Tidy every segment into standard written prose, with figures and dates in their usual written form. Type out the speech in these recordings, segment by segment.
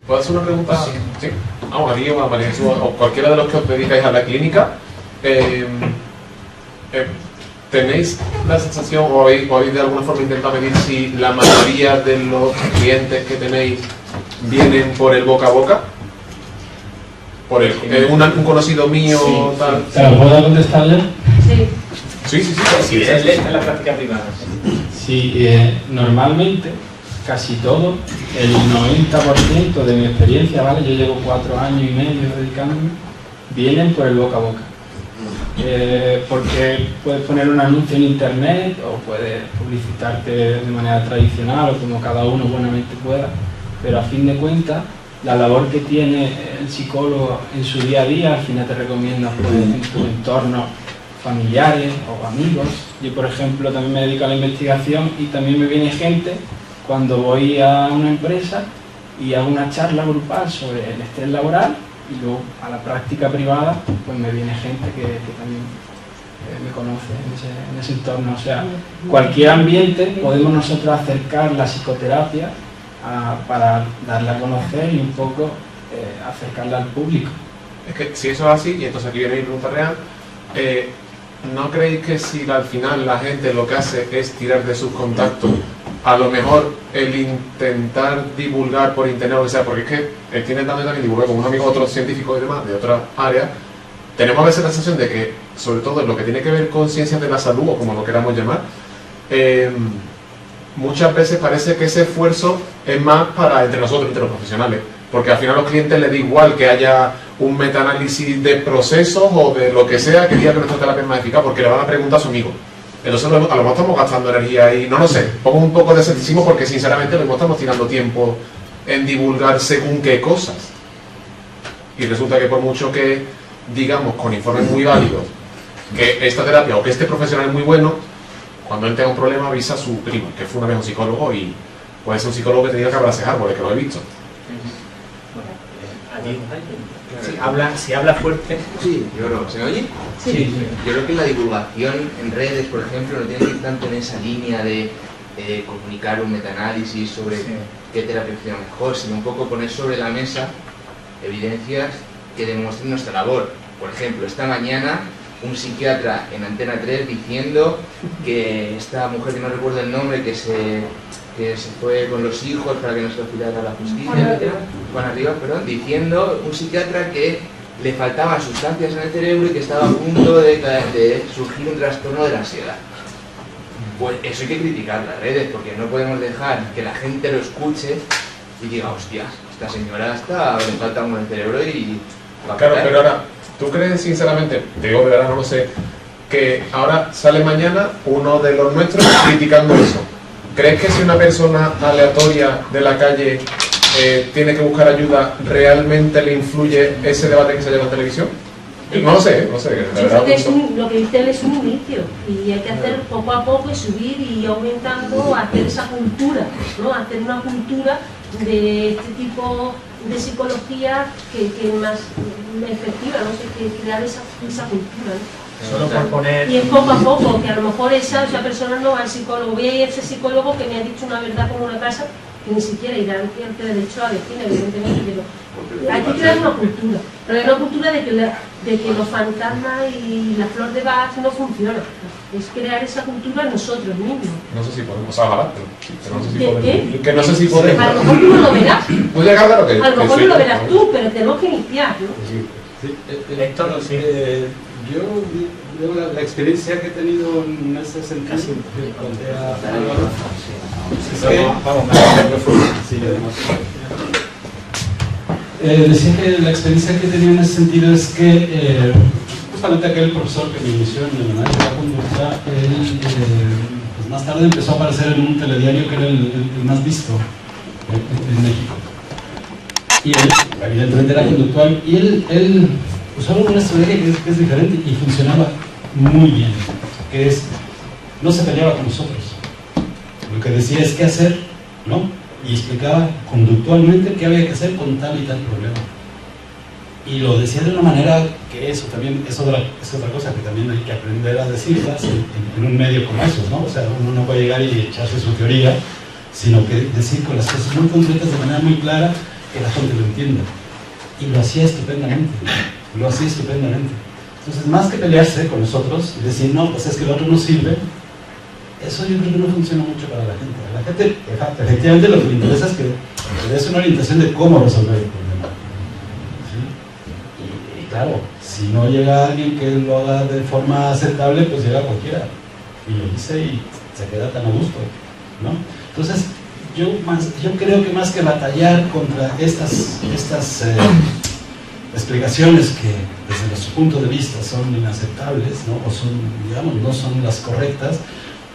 ¿Puedo hacer una pregunta? Sí. Vamos, aquí o a María Jesús, o cualquiera de los que os dedicáis a la clínica, ¿tenéis la sensación o habéis de alguna forma intentado medir si la mayoría de los clientes que tenéis vienen por el boca a boca? ¿Por un conocido mío? Sí, tal? Claro, ¿puedo contestarle? Sí. Sí, en la práctica privada. Sí, normalmente, casi todo, el 90% de mi experiencia, ¿vale? Yo llevo 4 años y medio dedicándome, vienen por el boca a boca. Porque puedes poner un anuncio en internet o puedes publicitarte de manera tradicional o como cada uno buenamente pueda, pero a fin de cuentas la labor que tiene el psicólogo en su día a día, al final te recomienda pues, en tu entorno familiares o amigos. Yo por ejemplo también me dedico a la investigación y también me viene gente cuando voy a una empresa y hago una charla grupal sobre el estrés laboral. Y luego a la práctica privada pues me viene gente que también me conoce en ese entorno. O sea, cualquier ambiente podemos nosotros acercar la psicoterapia para darla a conocer y un poco acercarla al público. Es que si eso es así, y entonces aquí viene mi pregunta real, ¿no creéis que si al final la gente lo que hace es tirar de sus contactos, a lo mejor el intentar divulgar por internet o lo que sea, porque es que estoy intentando también divulgar con un amigo, otros científicos y demás, de otras áreas, tenemos a veces la sensación de que, sobre todo en lo que tiene que ver con ciencias de la salud, o como lo queramos llamar, muchas veces parece que ese esfuerzo es más para entre nosotros, entre los profesionales, porque al final a los clientes les da igual que haya un metaanálisis de procesos o de lo que sea que diga que nuestra terapia es más eficaz, porque le van a preguntar a su amigo. Entonces a lo mejor estamos gastando energía y no lo sé, pongo un poco de escepticismo porque sinceramente lo mismo estamos tirando tiempo en divulgar según qué cosas. Y resulta que por mucho que digamos con informes muy válidos que esta terapia o que este profesional es muy bueno, cuando él tenga un problema avisa a su primo, que fue una vez un psicólogo y puede ser un psicólogo que te diga que abrace árboles, que lo he visto. Si habla fuerte. Sí, yo creo. ¿Se me oye? Sí. Yo creo que la divulgación en redes, por ejemplo, no tiene que ir tanto en esa línea de comunicar un metaanálisis sobre qué terapia funciona mejor, sino un poco poner sobre la mesa evidencias que demuestren nuestra labor. Por ejemplo, esta mañana un psiquiatra en Antena 3 diciendo que esta mujer, que no recuerdo el nombre, que se fue con los hijos para que no se lo pidiera a la justicia, Juana Rivas, perdón, diciendo un psiquiatra que le faltaban sustancias en el cerebro y que estaba a punto de surgir un trastorno de la ansiedad. Pues eso hay que criticar las redes, porque no podemos dejar que la gente lo escuche y diga, hostia, esta señora le falta algo en el cerebro y va a Claro, petar. pero ahora, ¿tú crees sinceramente, te digo de verdad, no lo sé, que ahora sale mañana uno de los nuestros criticando eso? ¿Crees que si una persona aleatoria de la calle tiene que buscar ayuda, realmente le influye ese debate que se lleva en televisión? No lo sé, no sé. Yo creo que lo que dice él es un inicio y hay que hacer poco a poco y subir y aumentando, hacer esa cultura, ¿no? Hacer una cultura de este tipo de psicología que es más efectiva, ¿no? Que crear esa cultura, ¿no? Solo por poner... Y es poco a poco, que a lo mejor esa persona no va al psicólogo. Voy a ir a ese psicólogo que me ha dicho una verdad como una casa, que ni siquiera irá al derecho a decir, evidentemente, pero hay que crear una cultura. Pero hay una cultura de que los fantasmas y la flor de Bach no funcionan. Es crear esa cultura nosotros mismos. No sé si podemos, o sea, ojalá, pero no sé si ¿De podemos. qué? Que no sé si podemos. A lo mejor tú no lo verás. Voy a llegar a lo que... A lo mejor sí, no lo verás tú, pero tenemos que iniciar, ¿no? Héctor, sí. Yo la experiencia que he tenido en ese sentido, que conté a Álvaro, es que... decía que la experiencia que he tenido en ese sentido es que justamente aquel profesor que me inició en el análisis de la conducta, él pues más tarde empezó a aparecer en un telediario que era el más visto en México. Y él, evidentemente, era conductual, y él usaba una estrategia que es diferente y funcionaba muy bien, que es, no se peleaba con nosotros, lo que decía es qué hacer, ¿no? Y explicaba conductualmente qué había que hacer con tal y tal problema. Y lo decía de una manera que eso también es otra cosa que también hay que aprender a decirlas en un medio como esos, ¿no? O sea, uno no puede llegar y echarse su teoría, sino que decir con las cosas muy concretas de manera muy clara que la gente lo entienda. Y lo hacía estupendamente, lo hacía estupendamente. Entonces, más que pelearse con nosotros y decir, no, pues es que el otro no sirve, eso yo creo que no funciona mucho para la gente. A la gente, efectivamente, lo que le interesa es que le des una orientación de cómo resolver el problema. ¿Sí? Y claro, si no llega alguien que lo haga de forma aceptable, pues llega cualquiera. Y lo dice y se queda tan a gusto, ¿no? Entonces, yo creo que más que batallar contra estas explicaciones que desde nuestro punto de vista son inaceptables, ¿no? O son, digamos, no son las correctas,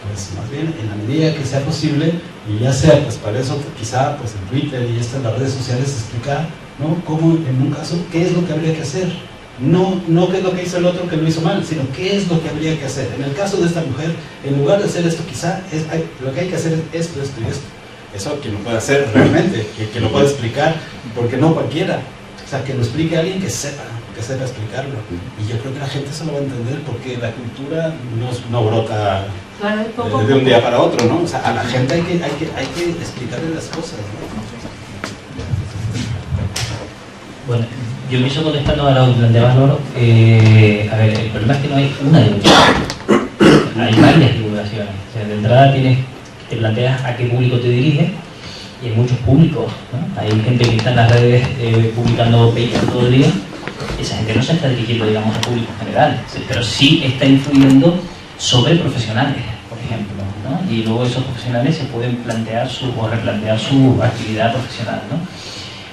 pues más bien en la medida que sea posible, y ya sea, pues para eso quizá pues en Twitter y estas las redes sociales explicar, ¿no? Cómo en un caso, qué es lo que habría que hacer, no qué es lo que hizo el otro que lo hizo mal, sino qué es lo que habría que hacer. En el caso de esta mujer, en lugar de hacer esto, quizá lo que hay que hacer es esto, esto y esto. Eso quien lo puede hacer realmente, que lo puede explicar, porque no cualquiera. O sea, que lo explique alguien que sepa explicarlo. Y yo creo que la gente se lo va a entender, porque la cultura no brota de un día para otro, ¿no? O sea, a la gente hay que explicarle las cosas, ¿no? Bueno, yo empiezo contestando a lo que planteabas, Loro. A ver, el problema es que no hay una divulgación, hay varias divulgaciones. O sea, de entrada te planteas a qué público te diriges, y hay muchos públicos, ¿no? Hay gente que está en las redes publicando papers todo el día. Esa gente no se está dirigiendo, digamos, a público general, pero sí está influyendo sobre profesionales, por ejemplo, ¿no? Y luego esos profesionales se pueden plantear o replantear su actividad profesional, ¿no?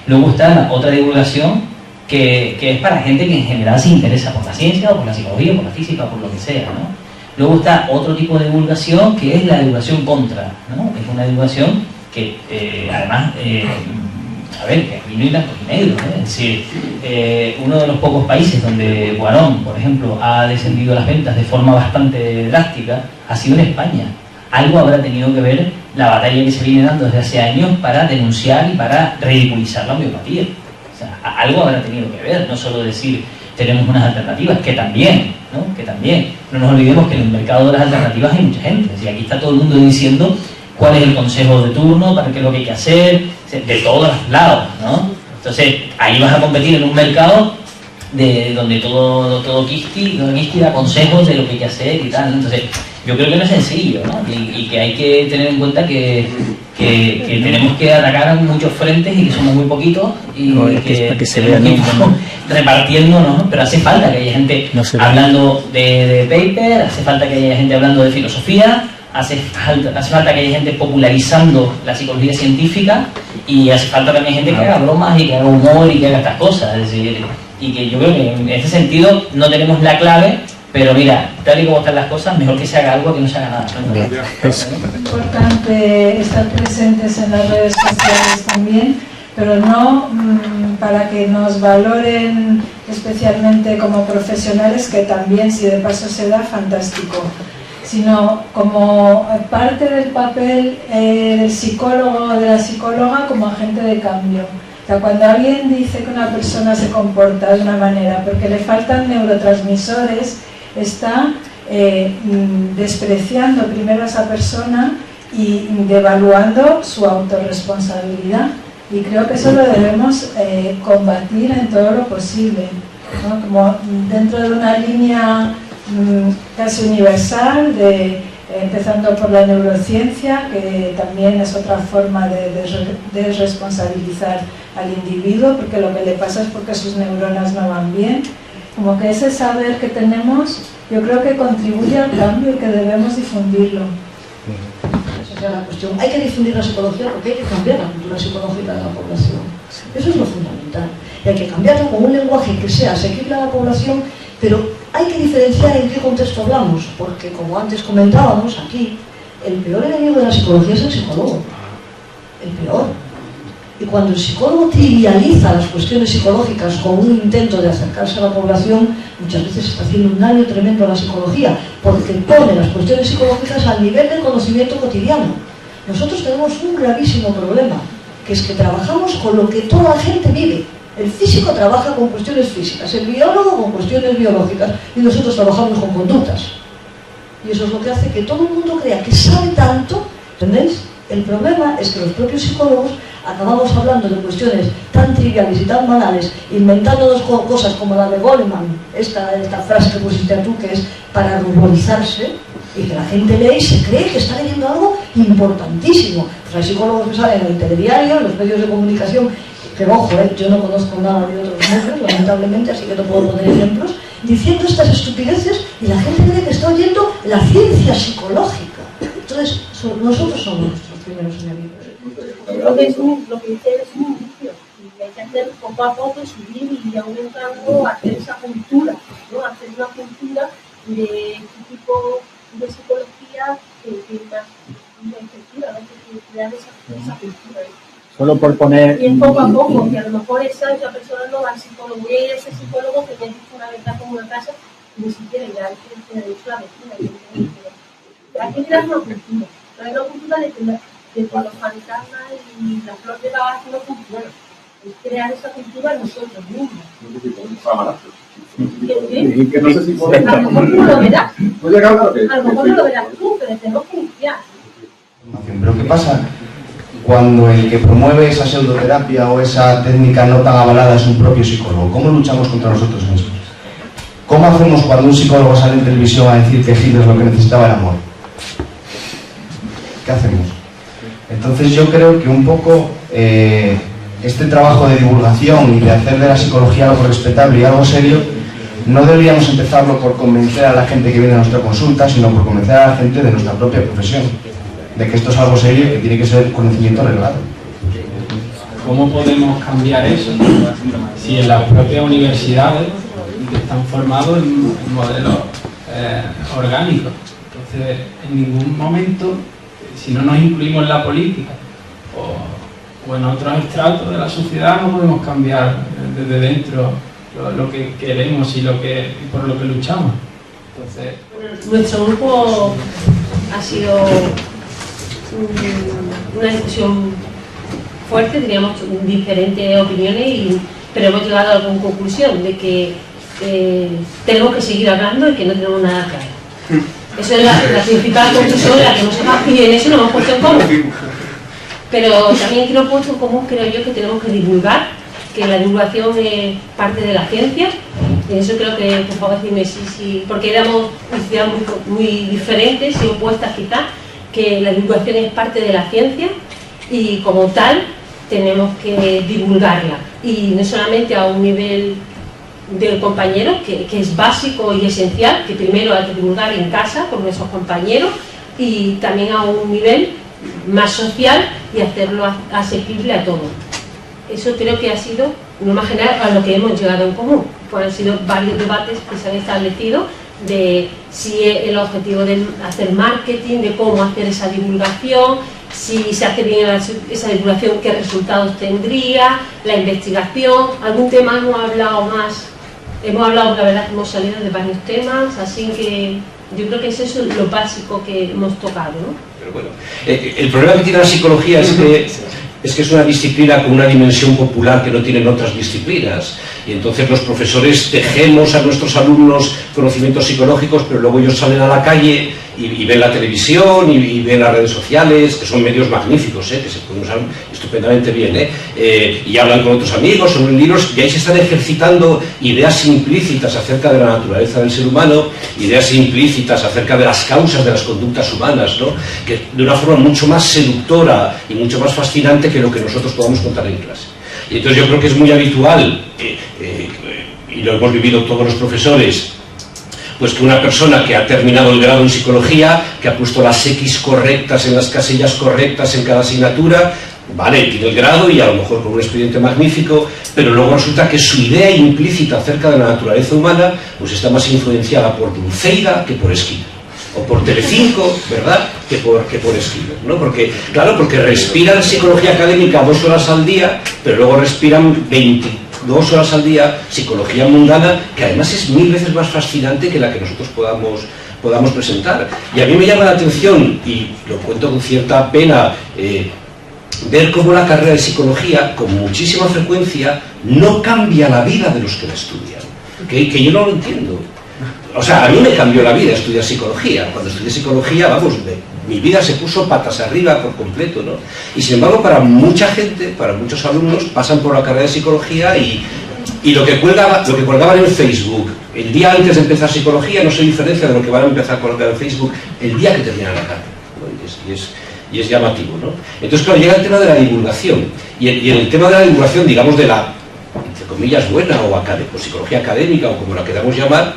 Luego está otra divulgación que es para gente que en general se interesa por la ciencia, o por la psicología, por la física, por lo que sea, ¿no? Luego está otro tipo de divulgación, que es la divulgación contra, ¿no? Es una divulgación que además, a ver, que aquí no hay blancos y negros, ¿eh? Es decir, uno de los pocos países donde Guarón, por ejemplo, ha descendido las ventas de forma bastante drástica, ha sido en España. Algo habrá tenido que ver la batalla que se viene dando desde hace años para denunciar y para ridiculizar la homeopatía. O sea, algo habrá tenido que ver, no solo decir tenemos unas alternativas, que también, ¿no? Que también. No nos olvidemos que en el mercado de las alternativas hay mucha gente. Es decir, aquí está todo el mundo diciendo cuál es el consejo de turno, para qué es lo que hay que hacer, de todos los lados, ¿no? Entonces, ahí vas a competir en un mercado donde todo Kisti da consejos de lo que hay que hacer y tal, ¿no? Entonces, yo creo que no es sencillo, ¿no? Y que hay que tener en cuenta que tenemos que atacar a muchos frentes y que somos muy poquitos y que se vean repartiendo, ¿no? Pero hace falta que haya gente hablando de paper, hace falta que haya gente hablando de filosofía, hace falta que haya gente popularizando la psicología científica, y hace falta también gente que haga bromas y que haga humor y que haga estas cosas. Es decir, y que yo creo que en este sentido no tenemos la clave, pero mira, tal y como están las cosas, mejor que se haga algo que no se haga nada, ¿no? Es importante estar presentes en las redes sociales también, pero no para que nos valoren especialmente como profesionales, que también, si de paso se da, fantástico, sino como parte del papel del psicólogo o de la psicóloga como agente de cambio. O sea, cuando alguien dice que una persona se comporta de una manera porque le faltan neurotransmisores, está despreciando primero a esa persona y devaluando su autorresponsabilidad. Y creo que eso lo debemos combatir en todo lo posible, ¿no? Como dentro de una línea casi universal, empezando por la neurociencia, que también es otra forma de desresponsabilizar al individuo, porque lo que le pasa es porque sus neuronas no van bien. Como que ese saber que tenemos, yo creo que contribuye al cambio y que debemos difundirlo. Esa es la cuestión. Hay que difundir la psicología porque hay que cambiar la cultura psicológica de la población. Eso es lo fundamental. Y hay que cambiarla con un lenguaje que sea asequible a la población, pero hay que diferenciar en qué contexto hablamos, porque como antes comentábamos aquí, el peor enemigo de la psicología es el psicólogo. El peor. Y cuando el psicólogo trivializa las cuestiones psicológicas con un intento de acercarse a la población, muchas veces está haciendo un daño tremendo a la psicología, porque pone las cuestiones psicológicas al nivel del conocimiento cotidiano. Nosotros tenemos un gravísimo problema, que es que trabajamos con lo que toda la gente vive. El físico trabaja con cuestiones físicas, el biólogo con cuestiones biológicas, y nosotros trabajamos con conductas. Y eso es lo que hace que todo el mundo crea que sabe tanto, ¿entendéis? El problema es que los propios psicólogos acabamos hablando de cuestiones tan triviales y tan banales, inventándonos cosas como la de Goleman, esta frase que pusiste tú, que es para ruborizarse, y que la gente lee y se cree que está leyendo algo importantísimo. Pues hay psicólogos que salen en el telediario, en los medios de comunicación, que ojo, yo no conozco nada de otros medios, lamentablemente, así que no puedo poner ejemplos, diciendo estas estupideces y la gente cree que está oyendo la ciencia psicológica. Entonces, nosotros somos nuestros primeros enemigos. Lo que dice es un inicio, y hay que hacer poco a poco, subir y aumentando, hacer esa cultura, ¿no? Hacer una cultura de este tipo de psicología que más efectiva, ¿no? Que crear esa cultura. Solo por poner... Y es poco a poco, que a lo mejor esa persona no va al psicólogo, voy a ir a ese psicólogo que me dice una verdad como una casa, ni siquiera irá, hay que tener la vecina. Hay que crear una cultura, pero hay una cultura de que con los fantasmas y la flor de Bach no funciona. Es crear esa cultura nosotros mismos. Que no sé si podemos. A lo mejor tú no lo verás. A lo mejor no lo verás tú, pero tenemos que iniciar. Pero ¿qué pasa cuando el que promueve esa pseudoterapia o esa técnica no tan avalada es un propio psicólogo? ¿Cómo luchamos contra nosotros mismos? ¿Cómo hacemos cuando un psicólogo sale en televisión a decir que Hitler lo que necesitaba era amor? ¿Qué hacemos? Entonces yo creo que un poco este trabajo de divulgación y de hacer de la psicología algo respetable y algo serio, no deberíamos empezarlo por convencer a la gente que viene a nuestra consulta, sino por convencer a la gente de nuestra propia profesión, de que esto es algo serio y que tiene que ser conocimiento reglado. ¿Cómo podemos cambiar eso? Si en las propias universidades están formados en modelos orgánicos. Entonces, en ningún momento, si no nos incluimos en la política o en otros estratos de la sociedad, no podemos cambiar desde dentro lo que queremos y por lo que luchamos. Entonces, nuestro grupo ha sido una discusión fuerte, teníamos diferentes opiniones, pero hemos llegado a alguna conclusión de que tenemos que seguir hablando y que no tenemos nada claro. Eso es la principal conclusión, la que hemos sacado, y en eso nos hemos puesto en común. Pero también que nos hemos puesto en común, creo yo, que tenemos que divulgar, que la divulgación es parte de la ciencia. Y eso creo que, por favor, decirme sí, porque éramos ideas muy diferentes y opuestas quizás, que la divulgación es parte de la ciencia y como tal tenemos que divulgarla. Y no solamente a un nivel del compañero, que es básico y esencial, que primero hay que divulgar en casa con nuestros compañeros, y también a un nivel más social y hacerlo asequible a todos. Eso creo que ha sido, no más general, a lo que hemos llegado en común. Pues han sido varios debates que se han establecido de si el objetivo de hacer marketing, de cómo hacer esa divulgación, si se hace bien esa divulgación, qué resultados tendría, la investigación, algún tema hemos hablado más. Hemos hablado, la verdad, que hemos salido de varios temas, así que yo creo que es eso lo básico que hemos tocado, ¿no? Pero bueno, el problema que tiene la psicología es que es una disciplina con una dimensión popular que no tienen otras disciplinas, y entonces los profesores tejemos a nuestros alumnos conocimientos psicológicos, pero luego ellos salen a la calle y ven la televisión y ven las redes sociales, que son medios magníficos, que se pueden usar estupendamente bien, y hablan con otros amigos sobre libros, y ahí se están ejercitando ideas implícitas acerca de la naturaleza del ser humano, ideas implícitas acerca de las causas de las conductas humanas, ¿no? Que de una forma mucho más seductora y mucho más fascinante que lo que nosotros podamos contar en clase. Y entonces yo creo que es muy habitual, y lo hemos vivido todos los profesores, pues que una persona que ha terminado el grado en psicología, que ha puesto las X correctas en las casillas correctas en cada asignatura, vale, tiene el grado y a lo mejor con un expediente magnífico, pero luego resulta que su idea implícita acerca de la naturaleza humana pues está más influenciada por Dulceida que por Skinner, o por Telecinco, ¿verdad?, que por Skinner, ¿no? Porque, claro, porque respiran psicología académica 2 horas al día, pero luego respiran 22 horas al día psicología mundana, que además es 1000 veces más fascinante que la que nosotros podamos presentar. Y a mí me llama la atención, y lo cuento con cierta pena, ver cómo la carrera de psicología, con muchísima frecuencia, no cambia la vida de los que la estudian. Que yo no lo entiendo. O sea, a mí me cambió la vida estudiar psicología. Cuando estudié psicología, vamos, mi vida se puso patas arriba por completo, ¿no? Y sin embargo, para mucha gente, para muchos alumnos, pasan por la carrera de psicología y lo que colgaban en Facebook el día antes de empezar psicología no se diferencia de lo que van a empezar a colgar en Facebook el día que terminan la carrera, ¿no? Y es llamativo, ¿no? Entonces, claro, llega el tema de la divulgación. Y en el tema de la divulgación, digamos, de la, entre comillas, buena o psicología académica, o como la queramos llamar,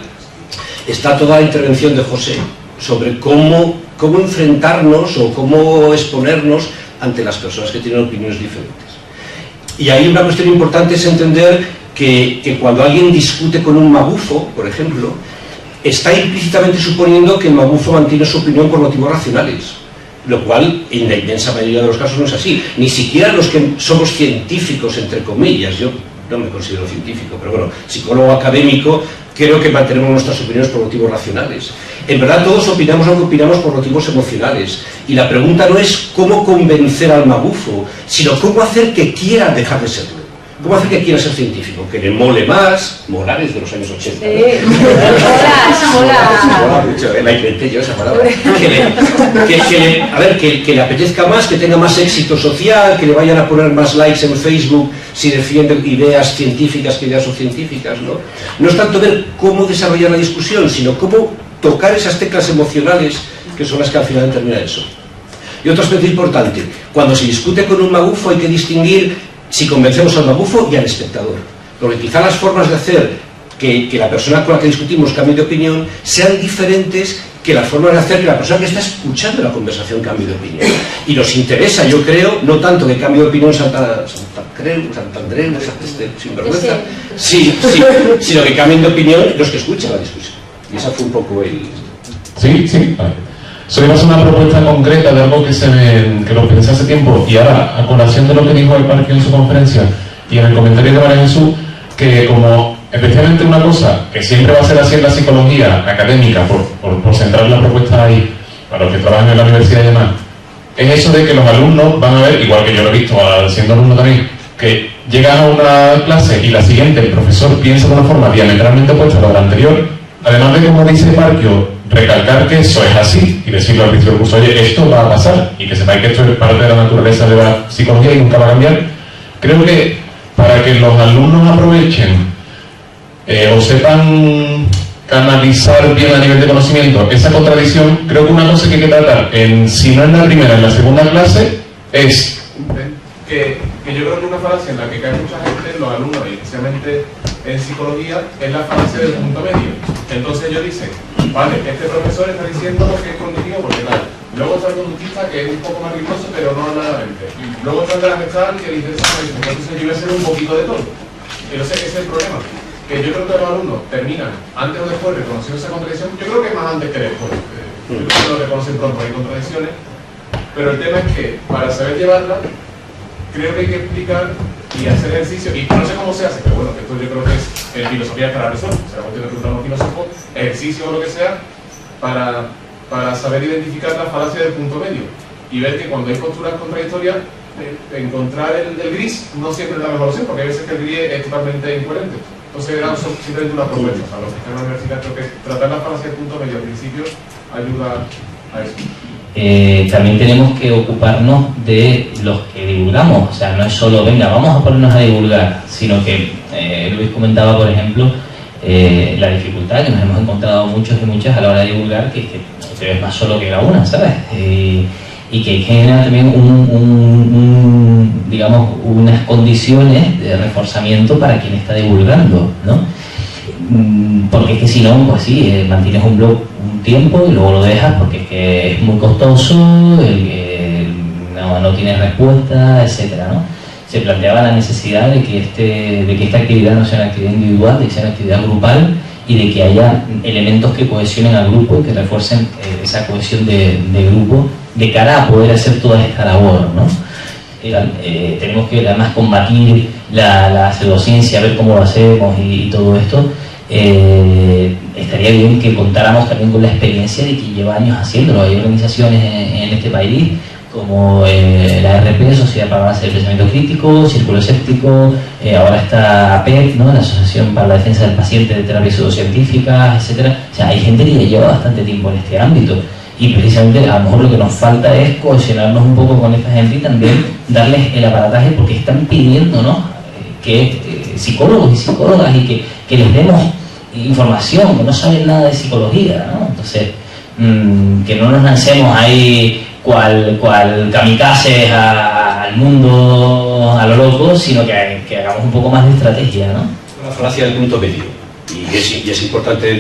está toda la intervención de José sobre cómo enfrentarnos o cómo exponernos ante las personas que tienen opiniones diferentes. Y ahí una cuestión importante es entender que cuando alguien discute con un magufo, por ejemplo, está implícitamente suponiendo que el magufo mantiene su opinión por motivos racionales, lo cual en la inmensa mayoría de los casos no es así. Ni siquiera los que somos científicos, entre comillas, yo no me considero científico, pero bueno, psicólogo académico, creo que mantenemos nuestras opiniones por motivos racionales. En verdad todos opinamos lo que opinamos por motivos emocionales, y la pregunta no es cómo convencer al magufo, sino cómo hacer que quiera dejar de serlo. ¿Cómo hacer que quiera ser científico? Que le mole más, Molares de los años 80. Mola mucho, la inventé yo esa palabra. Que le apetezca más, que tenga más éxito social, que le vayan a poner más likes en Facebook si defienden ideas científicas que ideas científicas, ¿no? No es tanto ver cómo desarrollar la discusión, sino cómo tocar esas teclas emocionales que son las que al final determinan eso. Y otro aspecto importante, cuando se discute con un magufo hay que distinguir si convencemos al magufo y al espectador, porque quizá las formas de hacer que la persona con la que discutimos cambie de opinión sean diferentes que las formas de hacer que la persona que está escuchando la conversación cambie de opinión. Y nos interesa, yo creo, no tanto que cambie de opinión Santandreu, sinvergüenza, sino que cambien de opinión los que escuchan la discusión. Y esa fue un poco el... Sí, vale. Soy más una propuesta concreta de algo que lo pensé hace tiempo, y ahora, a colación de lo que dijo el Parque en su conferencia y en el comentario de María Jesús, que como especialmente una cosa que siempre va a ser así en la psicología académica, por centrar la propuesta ahí, para los que trabajan en la universidad y demás, es eso de que los alumnos van a ver, igual que yo lo he visto siendo alumno también, que llegan a una clase y la siguiente el profesor piensa de una forma diametralmente opuesta a la de la anterior, además de, como dice Parque, recalcar que eso es así y decirlo al principio del curso, oye, esto va a pasar, y que sepáis que esto es parte de la naturaleza de la psicología y nunca va a cambiar. Creo que para que los alumnos aprovechen o sepan canalizar bien a nivel de conocimiento esa contradicción, creo que una cosa que hay que tratar, si no en la primera, en la segunda clase, es que yo creo que una falacia en la que cae mucha gente, los alumnos, y especialmente en psicología, es la falacia del punto medio. Entonces ellos dicen, vale, este profesor está diciendo lo que es cognitivo porque tal. Luego está el conductista, que es un poco más riesgoso, pero no nada-mente. Luego está el de la gestal, que dice, entonces yo voy a hacer un poquito de todo. Entonces ese es el problema. Que yo creo que los alumnos terminan, antes o después, reconociendo esa contradicción. Yo creo que es más antes que después. Yo creo que lo reconocen pronto, hay contradicciones. Pero el tema es que, para saber llevarla, creo que hay que explicar y hacer ejercicio, y no sé cómo se hace, pero bueno, esto yo creo que es filosofía para persona, o sea, cuestión de preguntar a un filósofo, ejercicio o lo que sea, para saber identificar la falacia del punto medio y ver que cuando hay posturas contradictorias, encontrar el gris no siempre es la mejor opción, porque hay veces que el gris es totalmente incoherente. Entonces era simplemente una propuesta. Para los que están en la universidad, creo que tratar la falacia del punto medio al principio ayuda a eso. También tenemos que ocuparnos de los que divulgamos, o sea, no es solo, venga, vamos a ponernos a divulgar, sino que Luis comentaba, por ejemplo, la dificultad que nos hemos encontrado muchos y muchas a la hora de divulgar, que te ves más solo que la una, ¿sabes? Y que genera también digamos, unas condiciones de reforzamiento para quien está divulgando, ¿no? Porque es que si no, pues sí, mantienes un blog un tiempo y luego lo dejas porque es que es muy costoso, no tienes respuesta, etcétera, ¿no? Se planteaba la necesidad de que esta actividad no sea una actividad individual, de que sea una actividad grupal y de que haya elementos que cohesionen al grupo y que refuercen esa cohesión de grupo de cara a poder hacer toda esta labor, ¿no? Tenemos que además combatir la pseudociencia, ver cómo lo hacemos y todo esto. Estaría bien que contáramos también con la experiencia de quien lleva años haciéndolo. Hay organizaciones en este país como la RP, Sociedad para el Pensamiento Crítico, Círculo Escéptico, ahora está APEC, ¿no? La Asociación para la Defensa del Paciente de Terapias Pseudocientíficas, etcétera. O sea, hay gente que lleva bastante tiempo en este ámbito y precisamente a lo mejor lo que nos falta es cohesionarnos un poco con esta gente y también darles el aparataje, porque están pidiendo, ¿no?, que psicólogos y psicólogas y que les demos información, que no saben nada de psicología, ¿no? Entonces, que no nos lancemos ahí cual kamikazes al mundo a lo loco, sino que hagamos un poco más de estrategia, ¿no? La falacia del punto medio, y es importante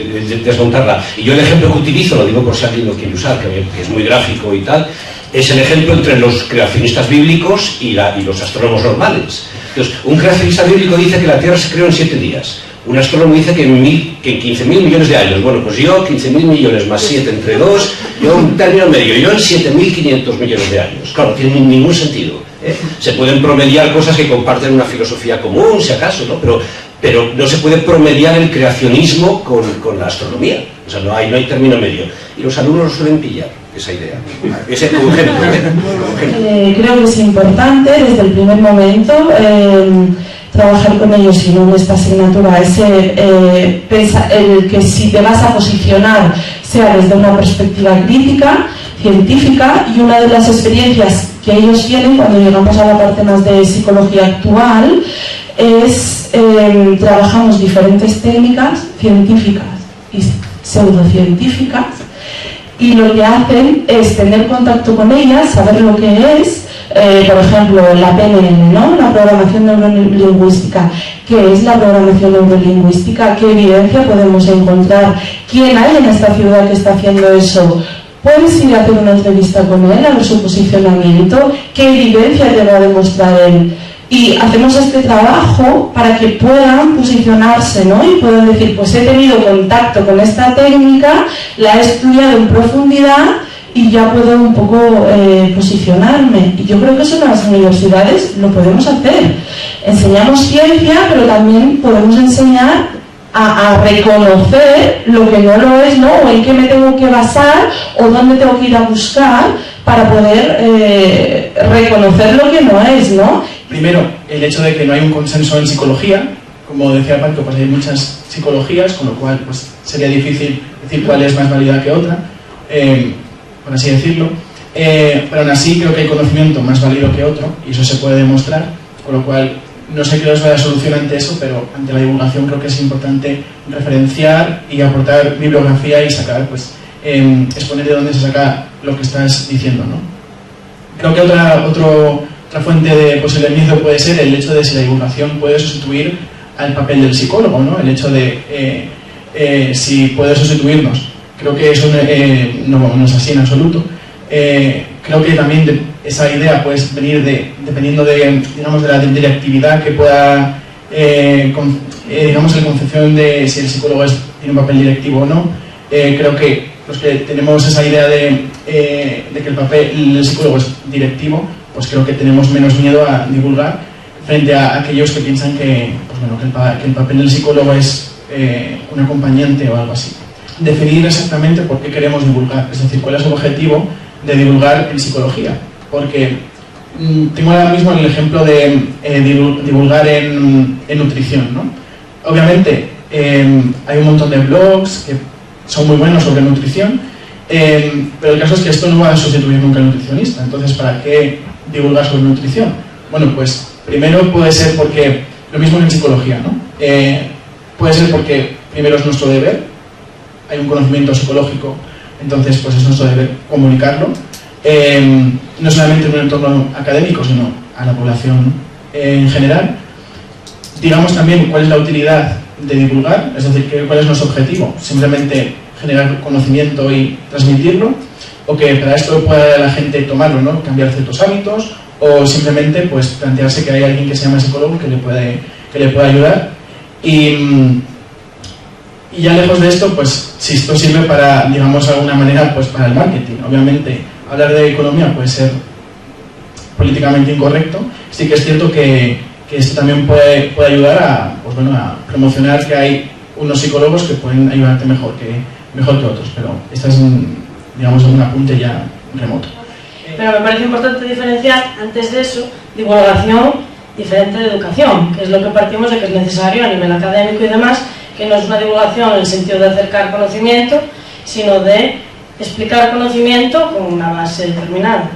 desmontarla. Y yo el ejemplo que utilizo, lo digo por si alguien lo quiere usar, que es muy gráfico y tal, es el ejemplo entre los creacionistas bíblicos y los astrónomos normales. Entonces, un creacionista bíblico dice que la Tierra se creó en 7 días. Un astrónomo dice que en 15.000 millones de años. Bueno, pues yo 15.000 millones más 7 entre 2, yo un término medio, yo en 7.500 millones de años. Claro, no tiene ningún sentido, ¿eh? Se pueden promediar cosas que comparten una filosofía común, si acaso, ¿no? Pero no se puede promediar el creacionismo con la astronomía. O sea, no hay término medio. Y los alumnos lo suelen pillar, esa idea. Ese como ejemplo, ¿eh? Creo que es importante desde el primer momento trabajar con ellos, y no en esta asignatura, el que si te vas a posicionar sea desde una perspectiva crítica, científica, y una de las experiencias que ellos tienen cuando llegamos a la parte más de psicología actual es trabajamos diferentes técnicas científicas y pseudocientíficas, y lo que hacen es tener contacto con ellas, saber lo que es, por ejemplo, la PNL, ¿no?, la programación neurolingüística. ¿Qué es la programación neurolingüística? ¿Qué evidencia podemos encontrar? ¿Quién hay en esta ciudad que está haciendo eso? ¿Puedes ir a hacer una entrevista con él, a ver su posicionamiento? ¿Qué evidencia te va a demostrar él? Y hacemos este trabajo para que puedan posicionarse, ¿no?, y puedan decir, pues he tenido contacto con esta técnica, la he estudiado en profundidad y ya puedo un poco posicionarme. Y yo creo que eso en las universidades lo podemos hacer. Enseñamos ciencia, pero también podemos enseñar a reconocer lo que no lo es, ¿no?, o en qué me tengo que basar, o dónde tengo que ir a buscar para poder reconocer lo que no es, ¿no? Primero, el hecho de que no hay un consenso en psicología. Como decía Paco, pues hay muchas psicologías, con lo cual pues sería difícil decir cuál es más válida que otra, por así decirlo. Pero aún así creo que hay conocimiento más válido que otro, y eso se puede demostrar, con lo cual no sé qué os va a dar solución ante eso, pero ante la divulgación creo que es importante referenciar y aportar bibliografía y sacar, pues, exponer de dónde se saca lo que estás diciendo, ¿no? Creo que otra fuente de posible miedo puede ser el hecho de si la divulgación puede sustituir al papel del psicólogo, ¿no? El hecho de si puede sustituirnos. Creo que eso no es así en absoluto. Creo que también esa idea puede venir dependiendo de, digamos, de la actividad que pueda, digamos, la concepción de si el psicólogo tiene un papel directivo o no. Creo que los que tenemos esa idea de que el papel del psicólogo es directivo, pues creo que tenemos menos miedo a divulgar frente a aquellos que piensan que, pues bueno, que el papel del psicólogo es un acompañante o algo así. Definir exactamente por qué queremos divulgar, es decir, cuál es el objetivo de divulgar en psicología, porque tengo ahora mismo el ejemplo de divulgar en nutrición, ¿no? Obviamente hay un montón de blogs que son muy buenos sobre nutrición, pero el caso es que esto no va a sustituir nunca al nutricionista. Entonces, ¿para qué divulgar sobre nutrición? Bueno, pues primero puede ser porque, lo mismo que en psicología, ¿no? Puede ser porque primero es nuestro deber, hay un conocimiento psicológico, entonces pues es nuestro deber comunicarlo, no solamente en un entorno académico, sino a la población en general. Digamos también cuál es la utilidad de divulgar, es decir, cuál es nuestro objetivo, simplemente generar conocimiento y transmitirlo, o que para esto pueda la gente tomarlo, ¿no?, cambiar ciertos hábitos, o simplemente pues plantearse que hay alguien que se llama psicólogo que le puede ayudar. Y ya lejos de esto, pues si esto sirve para, digamos, de alguna manera, pues para el marketing. Obviamente hablar de economía puede ser políticamente incorrecto. Sí que es cierto que esto también puede ayudar a, pues bueno, a promocionar que hay unos psicólogos que pueden ayudarte mejor que otros, pero esta es digamos, un apunte ya remoto. Pero me parece importante diferenciar, antes de eso, divulgación diferente de educación, que es lo que partimos de que es necesario a nivel académico y demás, que no es una divulgación en el sentido de acercar conocimiento, sino de explicar conocimiento con una base determinada.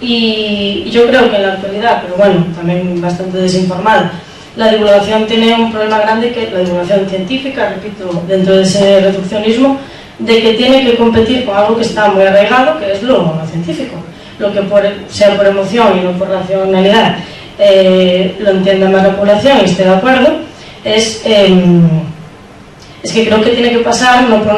Y yo creo que en la actualidad, pero bueno, también bastante desinformada, la divulgación tiene un problema grande, que la divulgación científica, repito, dentro de ese reduccionismo, de que tiene que competir con algo que está muy arraigado, que es lo científico. Lo que sea por emoción y no por racionalidad lo entienda más la población y esté de acuerdo, es que creo que tiene que pasar no por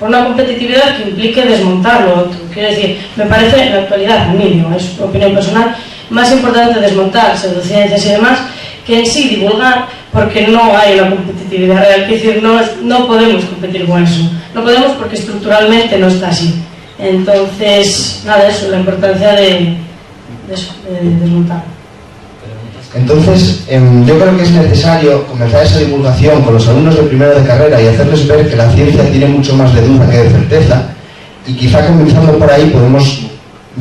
una competitividad que implique desmontar lo otro. Quiero decir, me parece en la actualidad, a mí, digo, es opinión personal, más importante desmontar pseudociencias y demás que en sí divulgar, porque no hay una competitividad real. Quiero decir, no podemos competir con eso. No podemos porque estructuralmente no está así. Entonces, nada, eso, la importancia de desmontar. Entonces, yo creo que es necesario comenzar esa divulgación con los alumnos de primero de carrera y hacerles ver que la ciencia tiene mucho más de duda que de certeza, y quizá comenzando por ahí podemos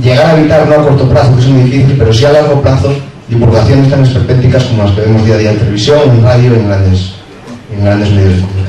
llegar a evitar, no a corto plazo, que es muy difícil, pero sí a largo plazo, divulgaciones tan esperpénticas como las que vemos día a día en televisión, en radio y en grandes medios de comunicación.